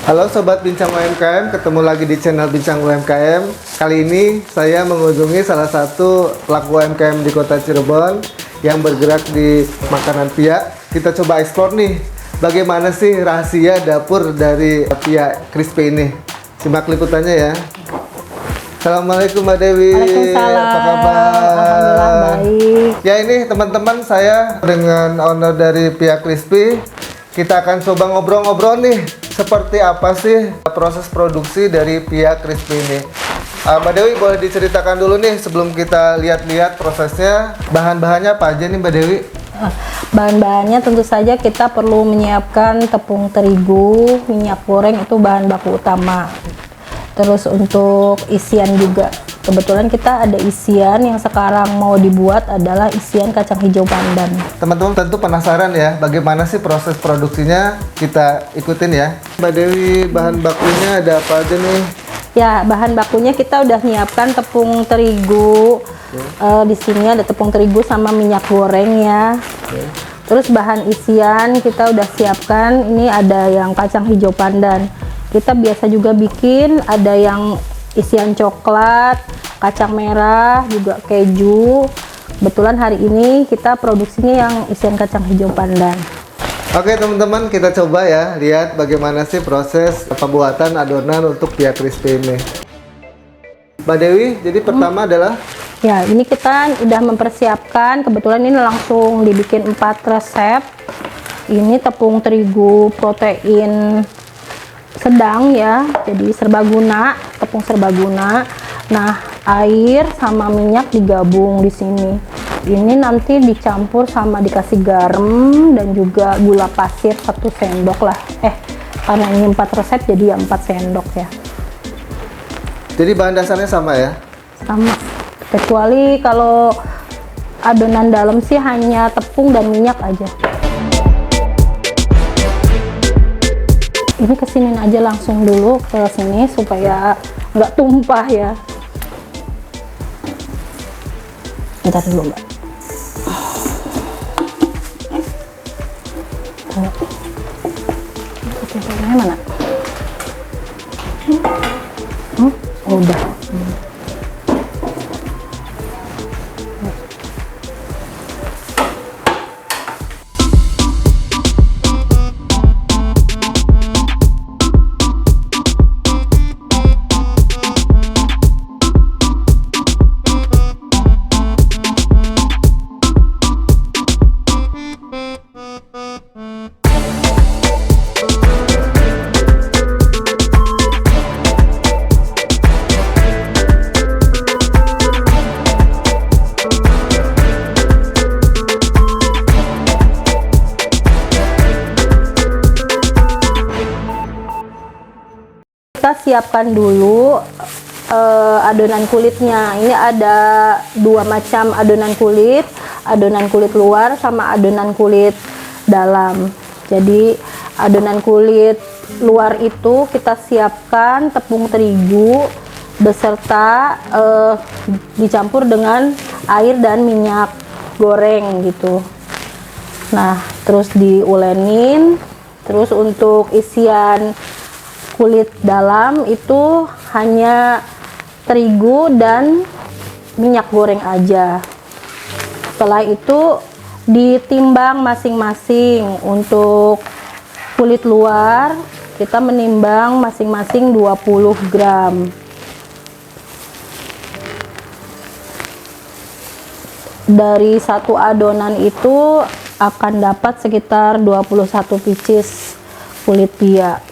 Halo Sobat Bincang UMKM, ketemu lagi di channel Bincang UMKM. Kali ini saya mengunjungi salah satu pelaku UMKM di kota Cirebon yang bergerak di makanan pia. Kita coba eksplor nih, bagaimana sih rahasia dapur dari pia crispy ini. Simak liputannya ya. Assalamualaikum Mbak Dewi. Waalaikumsalam. Apa kabar? Alhamdulillah baik. Ya ini teman-teman, saya dengan owner dari Pia Crispy. Kita akan coba ngobrol-ngobrol nih, seperti apa sih proses produksi dari Pia Crispy ini. Mbak Dewi boleh diceritakan dulu nih sebelum kita lihat-lihat prosesnya, bahan-bahannya apa aja nih Mbak Dewi? Bahan-bahannya tentu saja kita perlu menyiapkan tepung terigu, minyak goreng itu bahan baku utama. Terus untuk isian juga, kebetulan kita ada isian yang sekarang mau dibuat adalah isian kacang hijau pandan. Teman-teman tentu penasaran ya, bagaimana sih proses produksinya, kita ikutin ya. Mbak Dewi, bahan bakunya ada apa aja nih? Ya, bahan bakunya kita udah nyiapkan tepung terigu. Di sini ada tepung terigu sama minyak goreng ya. Terus bahan isian kita udah siapkan, ini ada yang kacang hijau pandan. Kita biasa juga bikin, ada yang isian coklat, kacang merah, juga keju. Kebetulan hari ini kita produksinya yang isian kacang hijau pandan. Oke teman-teman, kita coba ya, lihat bagaimana sih proses pembuatan adonan untuk Pia Crispy ini. Mbak Dewi, jadi pertama adalah? Ya, ini kita udah mempersiapkan, kebetulan ini langsung dibikin 4 resep. Ini tepung terigu protein sedang ya, jadi serbaguna, tepung serbaguna. Nah, air sama minyak digabung di sini. Ini nanti dicampur sama dikasih garam dan juga gula pasir 1 sendok lah. Karena ini 4 resep jadi ya 4 sendok ya. Jadi bahan dasarnya sama ya? Sama. Kecuali kalau adonan dalam sih hanya tepung dan minyak aja. Ini kesinin aja langsung dulu ke sini supaya nggak tumpah ya. Bentar dulu Mbak. Ketimpangannya mana? Oh, udah. Kita siapkan dulu adonan kulitnya. Ini ada 2 macam adonan kulit luar sama adonan kulit dalam. Jadi adonan kulit luar itu kita siapkan tepung terigu beserta dicampur dengan air dan minyak goreng gitu. Nah, terus diulenin. Terus untuk isian kulit dalam itu hanya terigu dan minyak goreng aja. Setelah itu ditimbang masing-masing. Untuk kulit luar kita menimbang masing-masing 20 gram. Dari satu adonan itu akan dapat sekitar 21 pieces kulit pia.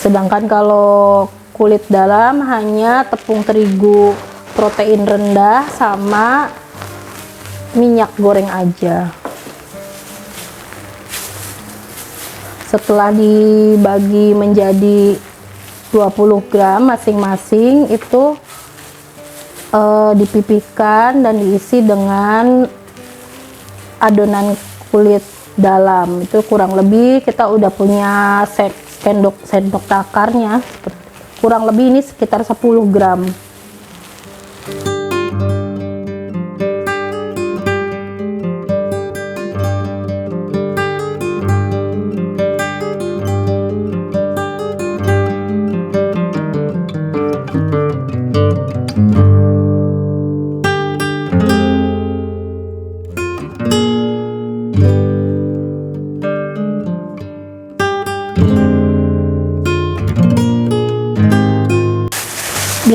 Sedangkan kalau kulit dalam hanya tepung terigu protein rendah sama minyak goreng aja. Setelah dibagi menjadi 20 gram masing-masing itu dipipihkan dan diisi dengan adonan kulit dalam. Itu kurang lebih kita udah punya sendok takarnya, kurang lebih ini sekitar 10 gram.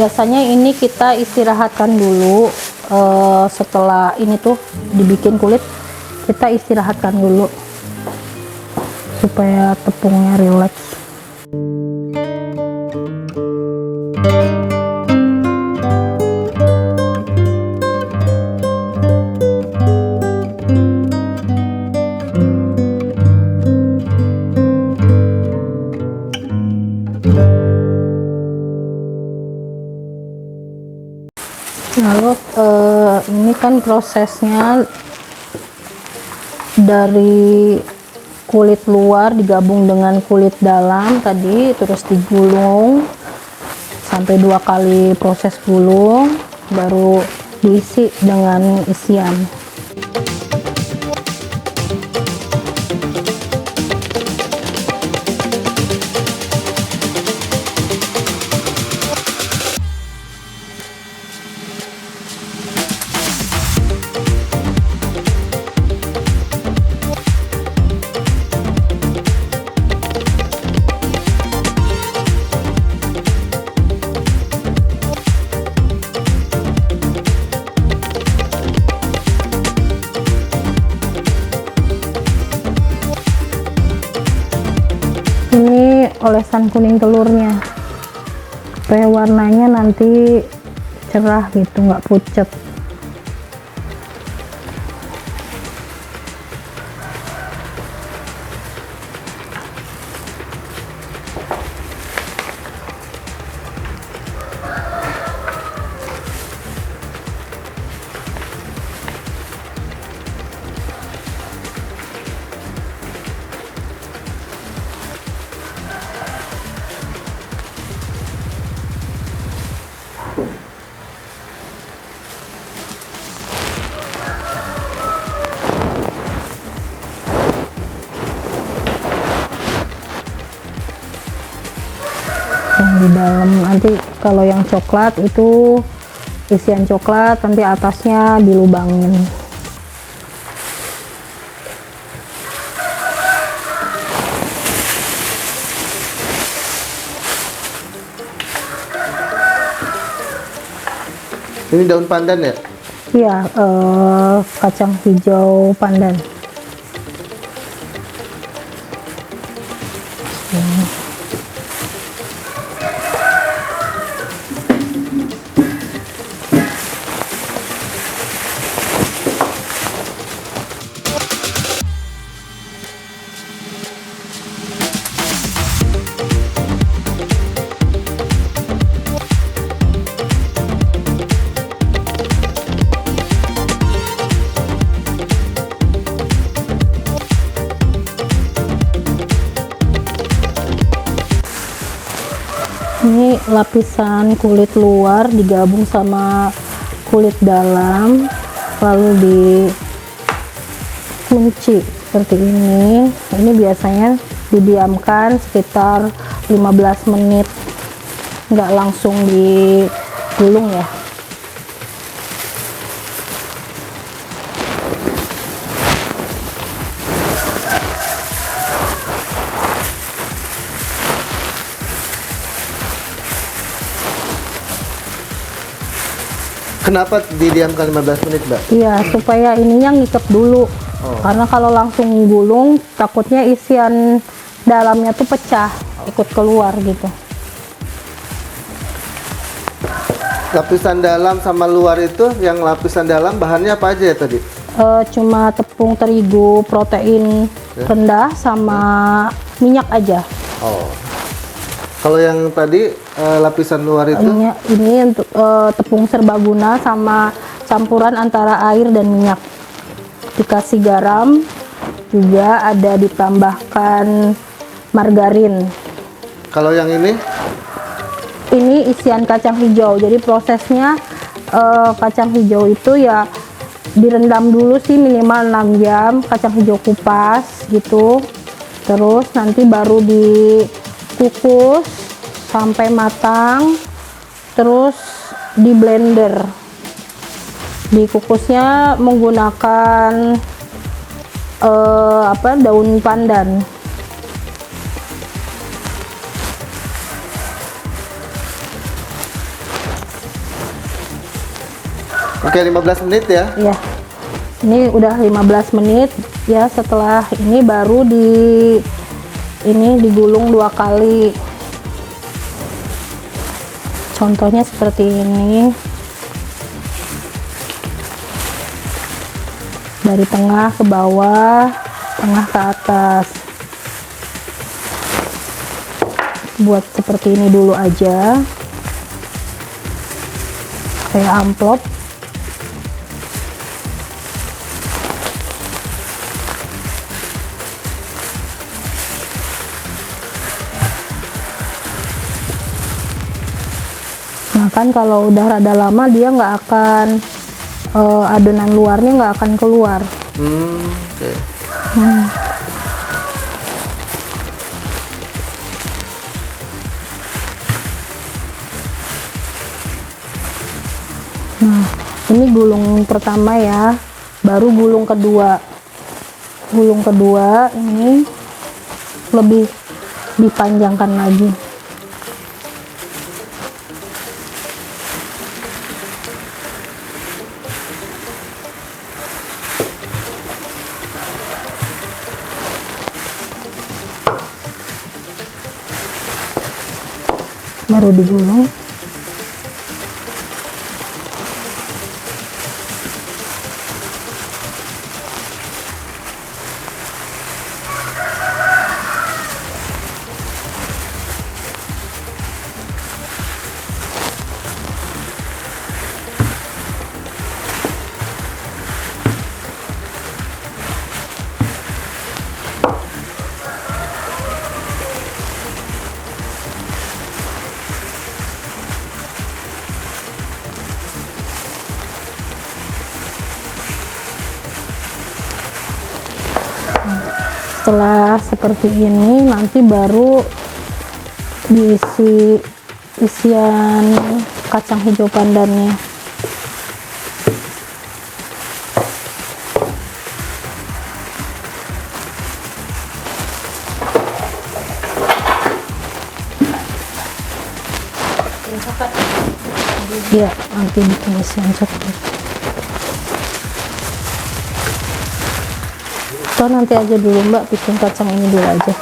biasanya ini kita istirahatkan dulu. Setelah ini tuh dibikin kulit, kita istirahatkan dulu supaya tepungnya rileks. Lalu ini kan prosesnya dari kulit luar digabung dengan kulit dalam tadi, terus digulung sampai 2 kali proses gulung, baru diisi dengan isian. Ini olesan kuning telurnya supaya warnanya nanti cerah gitu, nggak pucat. Yang di dalam nanti kalau yang coklat itu isian coklat, nanti atasnya dilubangin. Ini daun pandan ya? Iya, kacang hijau pandan. Ini lapisan kulit luar digabung sama kulit dalam, lalu dikunci seperti ini. Ini biasanya didiamkan sekitar 15 menit, nggak langsung digulung ya. Kenapa didiamkan 15 menit, Mbak? Iya, supaya ininya ngikep dulu. Karena kalau langsung gulung, takutnya isian dalamnya tuh pecah, ikut keluar gitu. Lapisan dalam sama luar itu, yang lapisan dalam bahannya apa aja ya tadi? Cuma tepung terigu protein rendah sama minyak aja. Oh. Kalau yang tadi lapisan luar itu? Ini untuk tepung serbaguna sama campuran antara air dan minyak. Dikasih garam, juga ada ditambahkan margarin. Kalau yang ini? Ini isian kacang hijau. Jadi prosesnya kacang hijau itu ya direndam dulu sih minimal 6 jam, kacang hijau kupas gitu. Terus nanti baru dikukus sampai matang, terus di blender. Dikukusnya menggunakan daun pandan. Oke, 15 menit ya. Ya, ini udah 15 menit ya. Setelah ini baru digulung 2 kali. Contohnya seperti ini. Dari tengah ke bawah, tengah ke atas. Buat seperti ini dulu aja. Kayak amplop. Nah kan kalau udah rada lama dia nggak akan adonan luarnya nggak akan keluar. Oke. Nah ini gulung pertama ya, baru gulung kedua. Gulung kedua ini lebih dipanjangkan lagi. Baru digulung. Setelah seperti ini nanti baru diisi isian kacang hijau pandannya. Ya, nanti bikin isian coklat. Atau nanti aja dulu Mbak bikin kacang ini dulu aja.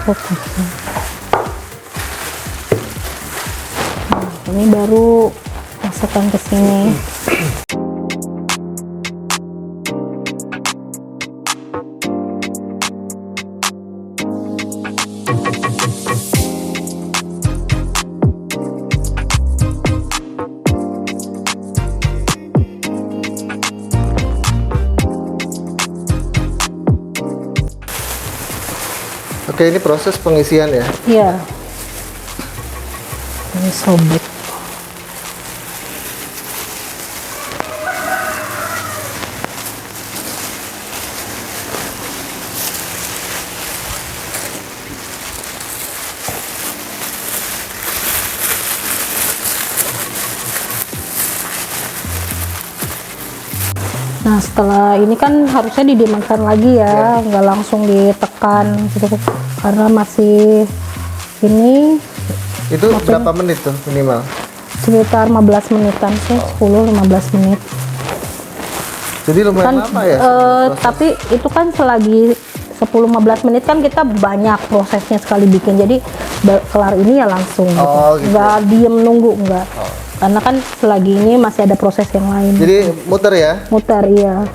Oke. Nah, ini baru masukkan ke sini. Oke, ini proses pengisian ya. Iya. Ini sobek. Nah setelah ini kan harusnya didiamkan lagi ya, nggak langsung ditekan gitu, karena masih ini. Itu berapa menit tuh minimal? Sekitar 15 menitan sih, 10-15 menit. Jadi lumayan Kan, lama ya? tapi itu kan selagi 10-15 menit kan kita banyak prosesnya sekali bikin, jadi kelar ini ya langsung Oh, gitu. nggak diem nunggu, nggak. Karena kan selagi ini masih ada proses yang lain. Jadi muter ya? Muter, iya.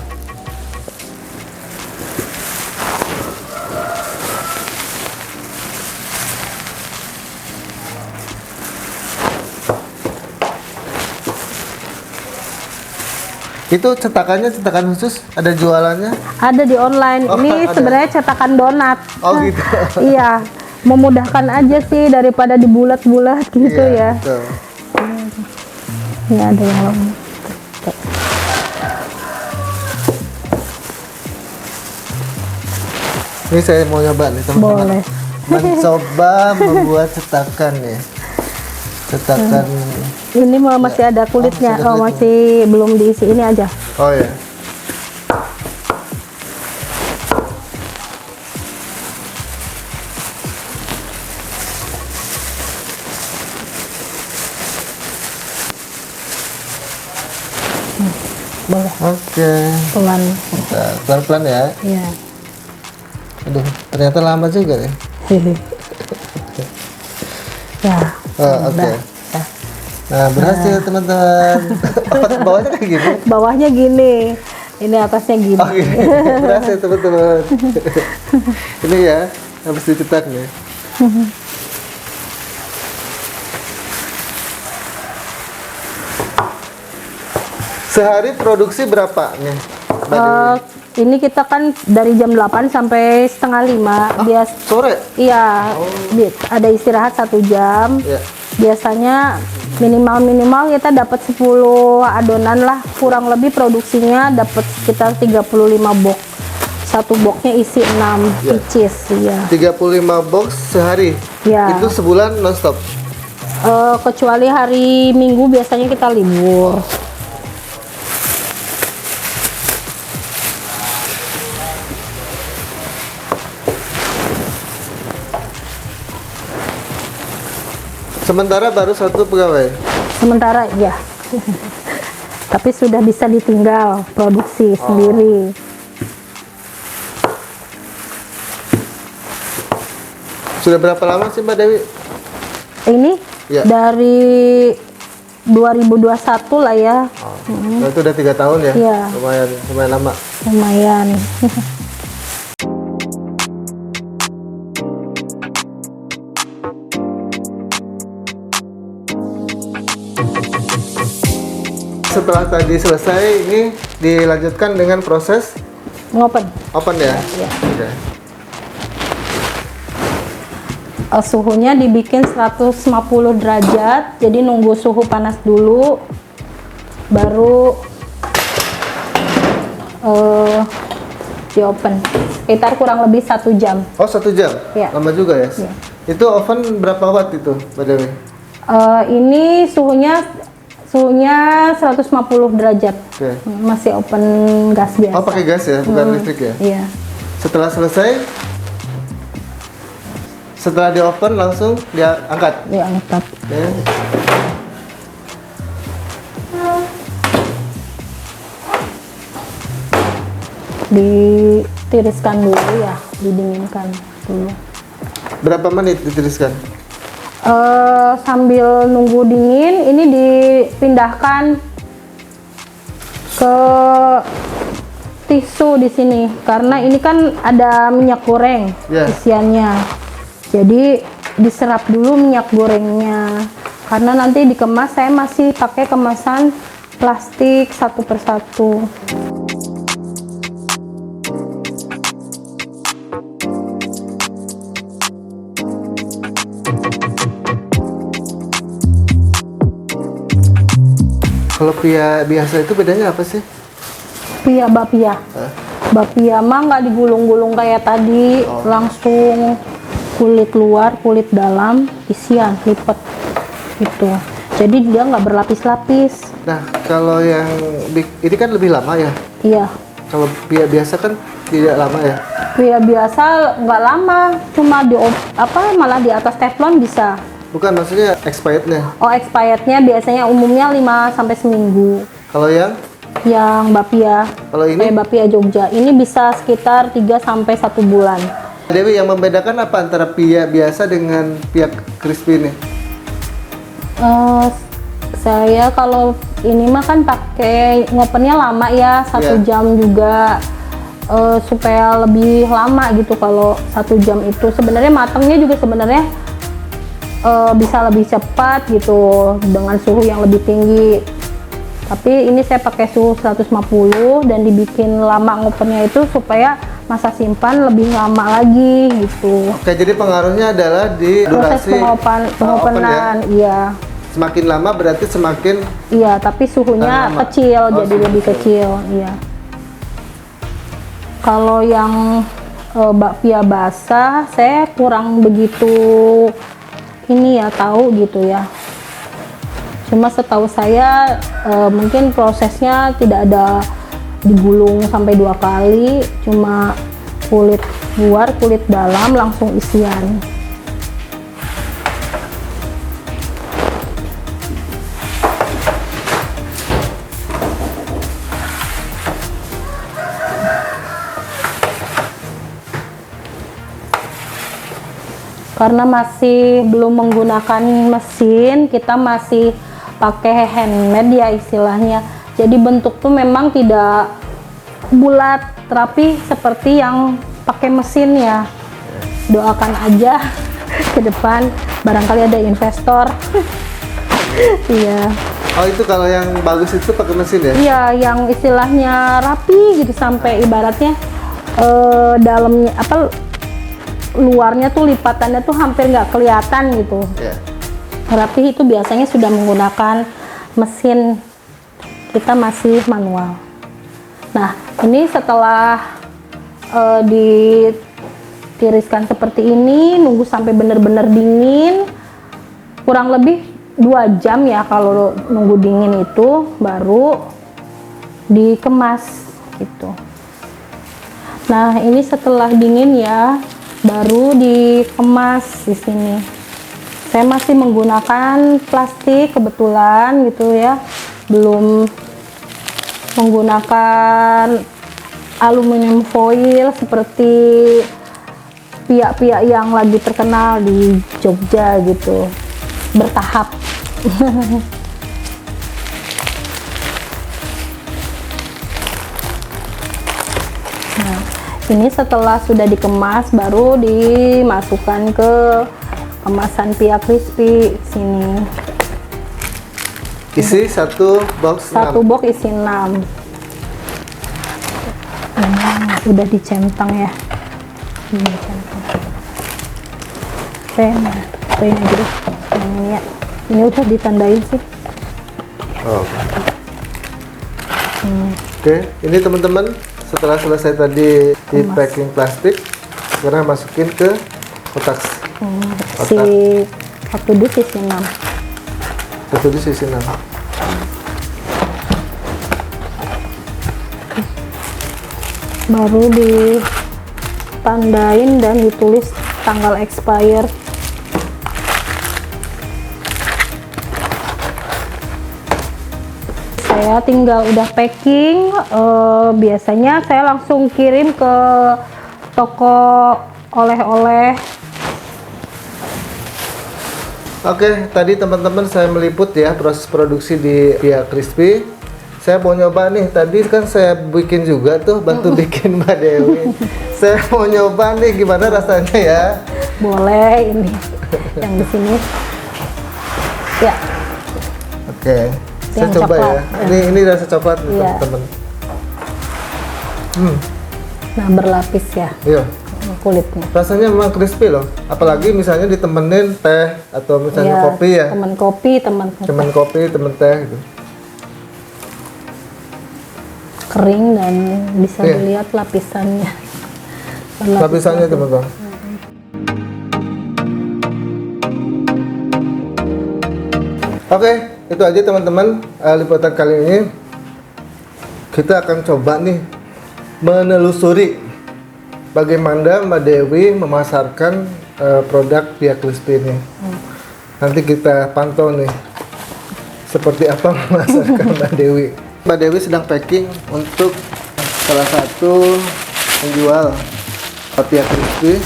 Itu cetakannya cetakan khusus? Ada jualannya? Ada di online. Oh, Ini ada. sebenarnya cetakan donat. Oh, gitu. Iya, memudahkan aja sih daripada dibulat-bulat gitu Iya, ya. betul. Ini ada yang lama. Ini saya mau nyoba nih teman-teman. Boleh. Mencoba membuat cetakan ya. Cetakan. Ini masih ada kulitnya. masih ada Oh, kulitnya. masih belum diisi, ini aja. Oh ya. boleh. Oke. Pelan. Nah, pelan-pelan ya. Iya. Aduh, ternyata lama juga ya. Ya. Oh, oke. Nah, Nah, berhasil teman-teman. Oh, bawahnya kayak gini. bawahnya gini. Ini atasnya gini. Oh, gini. Berhasil teman-teman. Ini ya, habis dicetak nih. Sehari produksi berapa nih? Ini kita kan dari jam 8 sampai setengah 5. Sore? Iya, ada istirahat 1 jam. Ya. Biasanya minimal kita dapat 10 adonan lah, kurang lebih produksinya dapat sekitar 35 box. Satu boxnya isi 6 pieces, ya. 35 box sehari. Ya. Itu sebulan nonstop. Kecuali hari Minggu biasanya kita libur. Sementara baru 1 pegawai. Sementara ya. Tapi sudah bisa ditinggal produksi sendiri. Sudah berapa lama sih Mbak Dewi? Ini Ya. dari 2021 lah ya. Nah, itu udah 3 tahun ya? Iya. Lumayan lama. Lumayan. Setelah tadi selesai, ini dilanjutkan dengan proses Ngopen. open ya? Ya. Oke. Suhunya dibikin 150 derajat, jadi nunggu suhu panas dulu, baru di open. Sekitar kurang lebih 1 jam. Oh, 1 jam? Iya. Lama juga ya? Iya. Itu oven berapa watt itu Mbak Dewi? Ini suhunya 150 derajat. Oke. Masih open gas biasa. Oh, pakai gas ya? Bukan listrik ya? Iya. Setelah selesai, setelah di oven langsung dia angkat. Diangkat. Oke. Ditiriskan dulu ya, didinginkan dulu. Berapa menit ditiriskan? Sambil nunggu dingin, ini dipindahkan ke tisu di sini karena ini kan ada minyak goreng isiannya. Jadi diserap dulu minyak gorengnya karena nanti dikemas. Saya masih pakai kemasan plastik 1 per 1. Kalau pia biasa itu bedanya apa sih? Bapia. Bapia mah nggak digulung-gulung kayak tadi, langsung kulit luar, kulit dalam, isian, lipat gitu. Jadi dia nggak berlapis-lapis. Nah, kalau yang ini kan lebih lama ya? Iya. Kalau pia biasa kan tidak lama ya? Bapia biasa nggak lama, cuma malah di atas teflon bisa. Bukan, maksudnya expirednya. Oh, expirednya biasanya umumnya 5 sampai seminggu. Kalau yang Bapia, kalau ini Bapia Jogja, ini bisa sekitar 3 sampai 1 bulan. Dewi, yang membedakan apa antara pia biasa dengan pia crispy ini? Saya kalau ini mah kan pakai ngopennya lama ya, 1 jam juga, supaya lebih lama gitu. Kalau 1 jam itu sebenarnya matangnya juga sebenarnya bisa lebih cepat gitu dengan suhu yang lebih tinggi. Tapi ini saya pakai suhu 150 dan dibikin lama ngopennya itu supaya masa simpan lebih lama lagi gitu. Oke, jadi pengaruhnya adalah di Proses durasi pengopenan, iya. Semakin lama berarti semakin Iya, tapi suhunya kecil, jadi lebih kecil, iya. Kalau yang bakpia basah, saya kurang begitu ini ya tahu gitu ya. Cuma setahu saya mungkin prosesnya tidak ada digulung sampai 2 kali, cuma kulit luar, kulit dalam langsung isian. Karena masih belum menggunakan mesin, kita masih pakai handmade ya istilahnya. Jadi bentuk tuh memang tidak bulat rapi seperti yang pakai mesin ya. Doakan aja ke depan barangkali ada investor. Iya. Oh, itu kalau yang bagus itu pakai mesin ya? Iya, yang istilahnya rapi gitu sampai ibaratnya dalamnya apa luarnya tuh lipatannya tuh hampir nggak kelihatan gitu. Iya. Rapi itu biasanya sudah menggunakan mesin, kita masih manual. Nah, ini setelah ditiriskan seperti ini, nunggu sampai benar-benar dingin, kurang lebih 2 jam ya kalau nunggu dingin itu, baru dikemas gitu. Nah, ini setelah dingin ya, baru dikemas di sini. Saya masih menggunakan plastik kebetulan gitu ya, belum menggunakan aluminium foil seperti pihak-pihak yang lagi terkenal di Jogja gitu, bertahap. Nah, ini setelah sudah dikemas baru dimasukkan ke kemasan Pia Crispy sini. Isi satu box 6. Satu box isi 6. Udah dicentang ya. Ini dicentang. Nah, ini aja deh. Yang ini ya. Ini udah ditandain sih. Oh. Oke, ini teman-teman setelah selesai tadi di packing plastik, sekarang masukin ke kotak. Si satu dus isi 6. Satu dus isi 6. Baru ditandain dan ditulis tanggal expire. Saya tinggal udah packing, biasanya saya langsung kirim ke toko oleh-oleh. Oke, tadi teman-teman saya meliput ya proses produksi di Pia Crispy. Saya mau nyoba nih, tadi kan saya bikin juga tuh, bantu bikin Mbak Dewi. Saya mau nyoba nih gimana rasanya ya. Boleh ini yang di sini. Ya. Oke, saya Yang coba coklat, ya. Ini rasa coklat nih Iya. teman-teman. Nah, berlapis ya Iya. kulitnya. Rasanya memang crispy loh. Apalagi misalnya ditemenin teh atau misalnya Ya, kopi ya. teman kopi, teman Temen kopi, temen teh gitu. kering dan bisa Iya. dilihat lapisannya. Lapisannya teman-teman. Oke, itu aja teman-teman liputan kali ini. Kita akan coba nih menelusuri bagaimana Mbak Dewi memasarkan produk Pia Crispy ini. Nanti kita pantau nih seperti apa memasarkan Mbak Dewi. Mbak Dewi sedang packing untuk salah satu penjual Pia Crispy.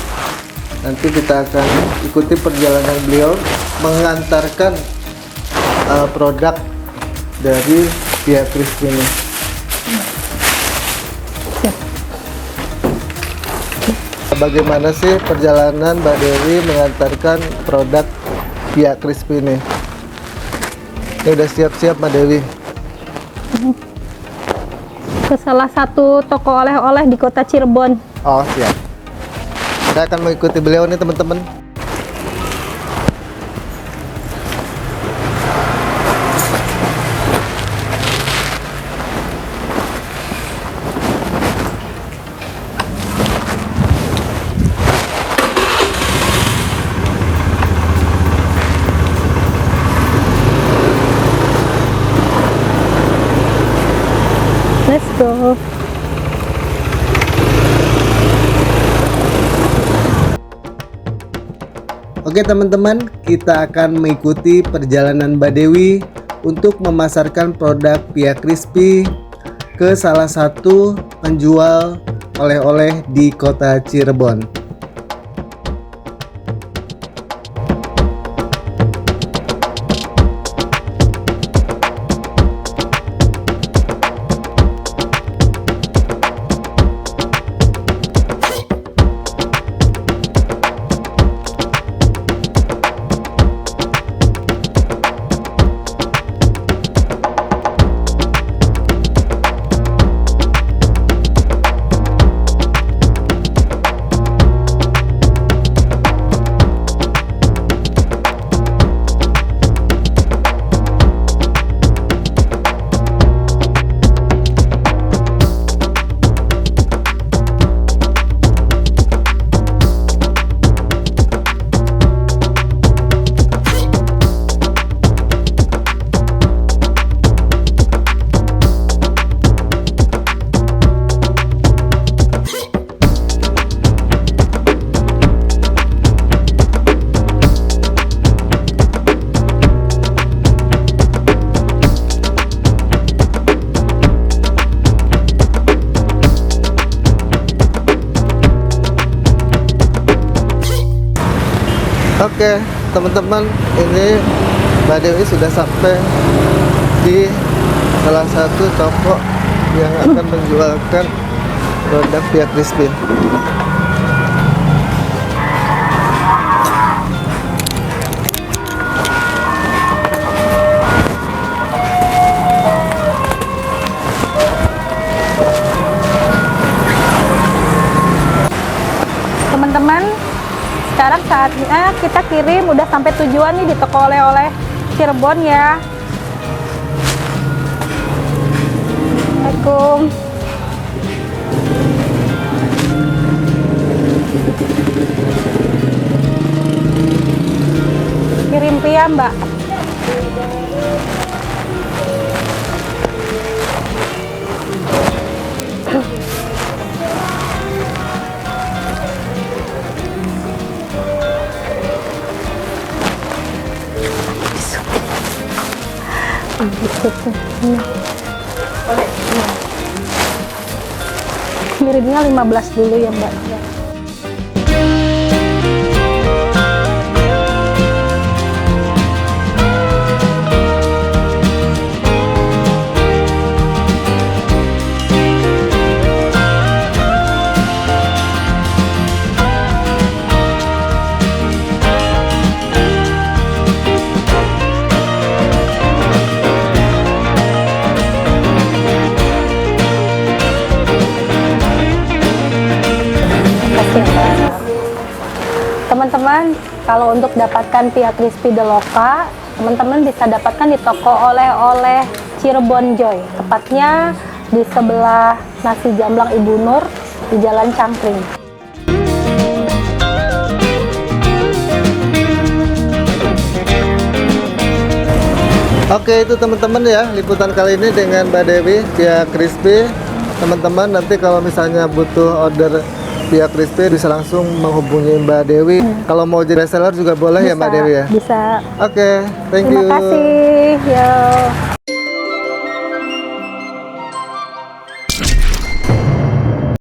Nanti kita akan ikuti perjalanan beliau mengantarkan produk dari Pia Crispy ini. Bagaimana sih perjalanan Mbak Dewi mengantarkan produk Pia Crispy ini? Ini udah siap-siap Mbak Dewi. Ke salah satu toko oleh-oleh di kota Cirebon. Oh siap. Saya akan mengikuti beliau nih teman-teman. Let's go. Oke teman-teman, kita akan mengikuti perjalanan Mbak Dewi untuk memasarkan produk Pia Crispy ke salah satu penjual oleh-oleh di kota Cirebon. Oke, teman-teman, ini Mbak Dewi sudah sampai di salah satu toko yang akan menjualkan produk Pia Crispy. Teman-teman, sekarang saatnya kita kirim, udah sampai tujuan nih di toko oleh-oleh Cirebon ya. Assalamualaikum. Kirim Pia, Mbak. Kirimnya 15 dulu ya, Mbak. Teman-teman, kalau untuk dapatkan Pia Crispy Deloka, teman-teman bisa dapatkan di toko oleh-oleh Cirebon Joy. Tepatnya di sebelah Nasi Jamblang Ibu Nur di Jalan Cangkring. Oke, itu teman-teman ya, liputan kali ini dengan Mbak Dewi Pia Crispy. Teman-teman, nanti kalau misalnya butuh order Pia Crispy bisa langsung menghubungi Mbak Dewi. Kalau mau jadi reseller juga boleh ya Mbak Dewi ya? Bisa. Oke, thank you. Terima kasih. Yo.